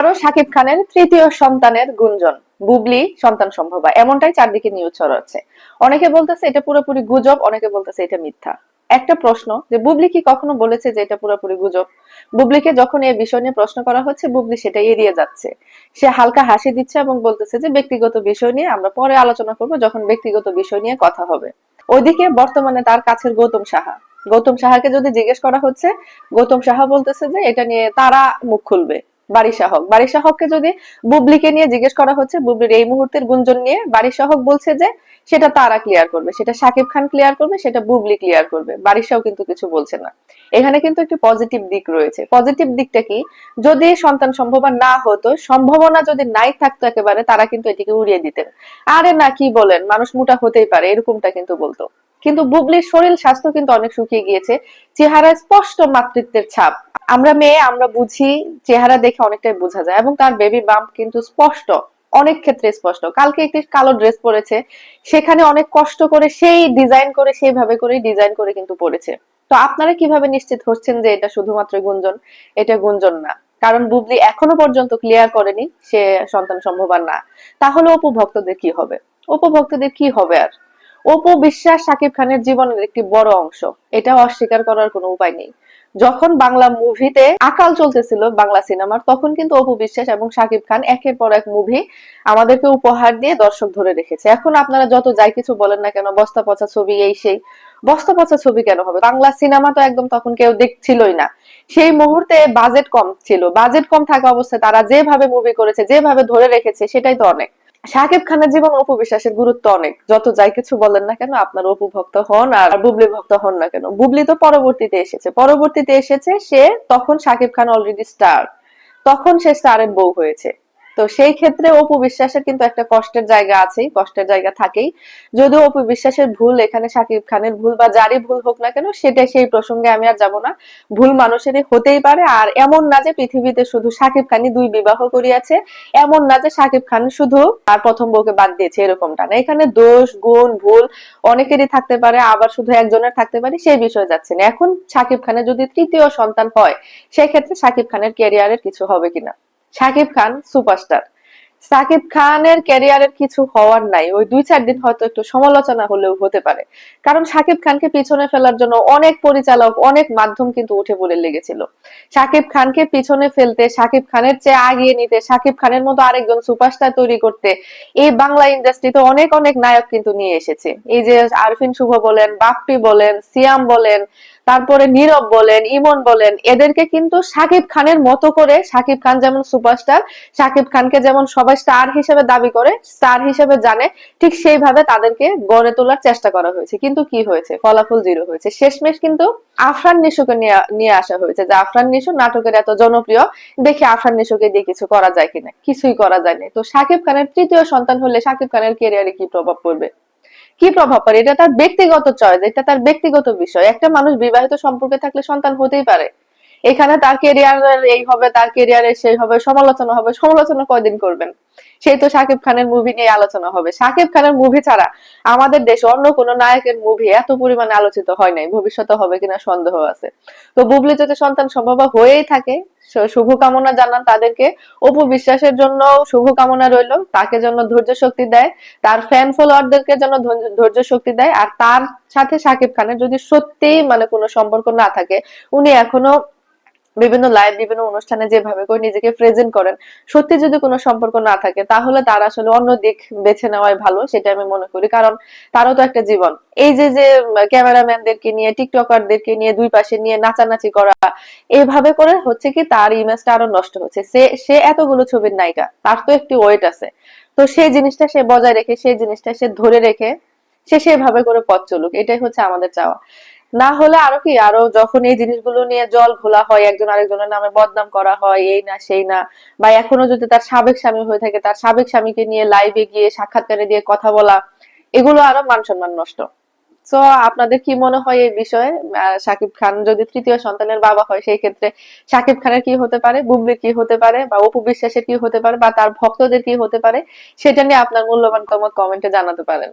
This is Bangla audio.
আরো শাকিব খানের তৃতীয় সন্তানের গুঞ্জন, বুবলি সন্তান সম্ভবা, এমনটাই চারদিকে নিউজ ছড়াচ্ছে। অনেকে বলতেছে এটা পুরোপুরি গুজব, অনেকে বলতেছে এটা মিথ্যা। একটা প্রশ্ন, যে বুবলি কি কখনো বলেছে যে এটা পুরোপুরি গুজব? বুবলিকে যখন এই বিষয় নিয়ে প্রশ্ন করা হচ্ছে, বুবলি সেটা এড়িয়ে যাচ্ছে। সে হালকা হাসি দিচ্ছে এবং বলতেছে যে ব্যক্তিগত বিষয় নিয়ে আমরা পরে আলোচনা করব, যখন ব্যক্তিগত বিষয় নিয়ে কথা হবে। ওইদিকে বর্তমানে তার কাছের গৌতম সাহাকে যদি জিজ্ঞেস করা হচ্ছে, গৌতম সাহা বলতেছে যে এটা নিয়ে তারা মুখ খুলবে। বারিশা হককে যদি বুবলিকে নিয়ে জিজ্ঞেস করা হচ্ছে, বুবলির এই মুহূর্তের গুঞ্জন নিয়ে, বারিশা হক বলছে যে সেটা তারা ক্লিয়ার করবে, সেটা শাকিব খান ক্লিয়ার করবে, সেটা বুবলি ক্লিয়ার করবে। বারিশাও কিন্তু কিছু বলছে না। এখানে কিন্তু একটি পজিটিভ দিক রয়েছে। পজিটিভ দিকটা কি? যদি সন্তান সম্ভাবনা না হতো, সম্ভাবনা যদি নাই থাকতো একেবারে, তারা কিন্তু এটিকে উড়িয়ে দিতেন। আরে না, কি বলেন, মানুষ মোটা হতেই পারে, এরকমটা কিন্তু বলতো। কিন্তু বুবলির শরীর স্বাস্থ্য কিন্তু অনেক শুকিয়ে গিয়েছে, চেহারায় স্পষ্ট মাতৃত্বের ছাপ। আমরা মেয়ে, আমরা বুঝি, চেহারা দেখে অনেকটাই বোঝা যায়, এবং তার বেবি বাম্প কিন্তু স্পষ্ট, অনেক ক্ষেত্রে স্পষ্ট। কালকে একটি কালো ড্রেস পরেছে, সেখানে অনেক কষ্ট করে সেই ডিজাইন করে, সেইভাবে করে ডিজাইন করে কিন্তু পরেছে। তো আপনারা কিভাবে নিশ্চিত হচ্ছেন যে এটা শুধুমাত্র গুঞ্জন? এটা গুঞ্জন না, কারণ বুবলি এখনো পর্যন্ত ক্লিয়ার করেনি সে সন্তান সম্ভবা না। তাহলে অপু ভক্তদের কি হবে? অপু ভক্তদের কি হবে আর? অপু বিশ্বাস শাকিব খানের জীবনের একটি বড় অংশ, এটা অস্বীকার করার কোনো উপায় নেই। যখন বাংলা মুভিতে আকাল চলতেছিল বাংলা সিনেমার, তখন কিন্তু অপু বিশ্বাস এবং শাকিব খান একের পর এক মুভি আমাদেরকে উপহার দিয়ে দর্শক ধরে রেখেছে। এখন আপনারা যত যাই কিছু বলেন না কেন, বস্তা পচা ছবি, এই সেই, বস্তা পচা ছবি কেন হবে? বাংলা সিনেমা তো একদম তখন কেউ দেখছিলই না। সেই মুহূর্তে বাজেট কম ছিল, বাজেট কম থাকা অবস্থায় তারা যেভাবে মুভি করেছে, যেভাবে ধরে রেখেছে, সেটাই তো অনেক। শাকিব খানের জীবন অপু বিশ্বাসের গুরুত্ব অনেক। যত যাই কিছু বলেন না কেন, আপনার অপু ভক্ত হন আর বুবলি ভক্ত হন না কেন, বুবলি তো পরবর্তীতে এসেছে সে, তখন শাকিব খান অলরেডি স্টার, তখন সে স্টারের বউ হয়েছে। তো সেই ক্ষেত্রে অপু বিশ্বাসের কিন্তু একটা কষ্টের জায়গা আছেই, কষ্টের জায়গা থাকেই। যদিও অপু বিশ্বাসের ভুল এখানে শাকিব খানের ভুল বা যারই ভুল হোক না কেন, সেটা সেই প্রসঙ্গে আমি আর যাব না। ভুল মানুষেরই হতেই পারে। আর এমন না যে পৃথিবীতে শুধু শাকিব খানই দুই বিবাহ করিয়াছে, এমন না যে শাকিব খান শুধু তার প্রথম বউকে বাদ দিয়েছে, এরকমটা না। এখানে দোষ গুণ ভুল অনেকেরই থাকতে পারে, আবার শুধু একজনের থাকতে পারে, সেই বিষয়ে যাচ্ছে না। এখন শাকিব খানের যদি তৃতীয় সন্তান হয়, সেই ক্ষেত্রে শাকিব খানের ক্যারিয়ারের কিছু হবে কিনা? শাকিব খান সুপারস্টার, সাকিব খানের ক্যারিয়ারের কিছু হওয়ার নাই। ওই 2-4 দিন হয়তো একটু সমালোচনা হলেও হতে পারে, কারণ শাকিব খানকে পিছনে ফেলার জন্য অনেক পরিচালক, অনেক মাধ্যম কিন্তু উঠে পড়ে লেগেছিল। শাকিব খানকে পিছনে ফেলতে, শাকিব খানের চেয়ে আগিয়ে নিতে, শাকিব খানের মতো আরেকজন সুপারস্টার তৈরি করতে এই বাংলা ইন্ডাস্ট্রিতে অনেক অনেক নায়ক কিন্তু নিয়ে এসেছে। এই যে আরফিন শুভ বলেন, বাপ্পি বলেন, সিয়াম বলেন, তারপরে নীরব বলেন, ইমন বলেন, এদেরকে কিন্তু শাকিব খানের মতো করে, শাকিব খান যেমন সুপারস্টার, শাকিব খানকে যেমন সবাই স্টার হিসেবে দাবি করে, স্টার হিসেবে জানে, ঠিক সেইভাবে তাদেরকে গড়ে তোলার চেষ্টা করা হয়েছে। কিন্তু কি হয়েছে? ফলাফল জিরো হয়েছে। শেষমেশ কিন্তু আফরান নিশোকে নিয়ে আসা হয়েছে, যে আফরান নিশো নাটকের এত জনপ্রিয়, দেখি আফরান নিশোকে দিয়ে কিছু করা যায় কিনা। কিছুই করা যায়নি। তো শাকিব খানের তৃতীয় সন্তান হলে শাকিব খানের ক্যারিয়ারে কি প্রভাব পড়বে? কি প্রভাব পড়ে? এটা তার ব্যক্তিগত চয়েস, এটা তার ব্যক্তিগত বিষয়। একটা মানুষ বিবাহিত সম্পর্কে থাকলে সন্তান হতেই পারে। এখানে তার ক্যারিয়ারের এই হবে, তার ক্যারিয়ারের সেই হবে, সমালোচনা হবে। সমালোচনা কয়দিন করবেন? সেই তো শাকিব খানের মুভি নিয়ে আলোচনা হবে। শাকিব খানের মুভি ছাড়া আমাদের দেশে অন্য কোন নায়কের মুভি এত পরিমাণে আলোচিত হয় নাই, ভবিষ্যতে হবে কিনা সন্দেহ আছে। তো বুবলি যদি সন্তান সম্ভব হয়েই থাকে, শুভকামনা জানান তাদেরকে। অপু বিশ্বাসের জন্য শুভকামনা রইল, তাকে যেন ধৈর্য শক্তি দেয়, তার ফ্যান ফলোয়ারদেরকে যেন ধৈর্য শক্তি দেয়। আর তার সাথে শাকিব খানের যদি সত্যি মানে কোনো সম্পর্ক না থাকে, উনি এখনো বিভিন্ন লাইভ, বিভিন্ন অনুষ্ঠানে যেভাবে করে নিজেকে প্রেজেন্ট করেন, সত্যি যদি কোনো সম্পর্ক না থাকে, তাহলে তার আসলে অন্য দিক বেছে নেওয়াই ভালো, সেটা আমি মনে করি। কারণ তারও তো একটা জীবন। এই যে যে ক্যামেরাম্যানদেরকে নিয়ে, টিকটকারদেরকে নিয়ে, দুই পাশে নিয়ে নাচানাচি করা, এভাবে করে হচ্ছে কি তার ইমেজটা আরো নষ্ট হচ্ছে। সে সে এতগুলো ছবির নায়িকা, তার তো একটি ওয়েট আছে। তো সেই জিনিসটা সে বজায় রেখে, সেই জিনিসটা সে ধরে রেখে, সে সেভাবে করে পথ চলুক, এটাই হচ্ছে আমাদের চাওয়া। না হলে আরো কি, আরো যখন এই জিনিসগুলো নিয়ে জল ঘোলা হয়, একজন আরেকজনের নামে বদনাম করা হয়, এই না সেই না, বা এখনো যদি তার সাবেক স্বামী হয়ে থাকে, তার সাবেক স্বামীকে নিয়ে লাইভে গিয়ে সাক্ষাৎকারে দিয়ে কথা বলা, এগুলো আরো মান সম্মান নষ্ট। তো আপনাদের কি মনে হয় এই বিষয়ে? শাকিব খান যদি তৃতীয় সন্তানের বাবা হয়, সেই ক্ষেত্রে শাকিব খানের কি হতে পারে, বুবলির কি হতে পারে, বা অপু বিশ্বাসের কি হতে পারে, বা তার ভক্তদের কি হতে পারে, সেটা নিয়ে আপনার মূল্যবান মতামত কমেন্টে জানাতে পারেন।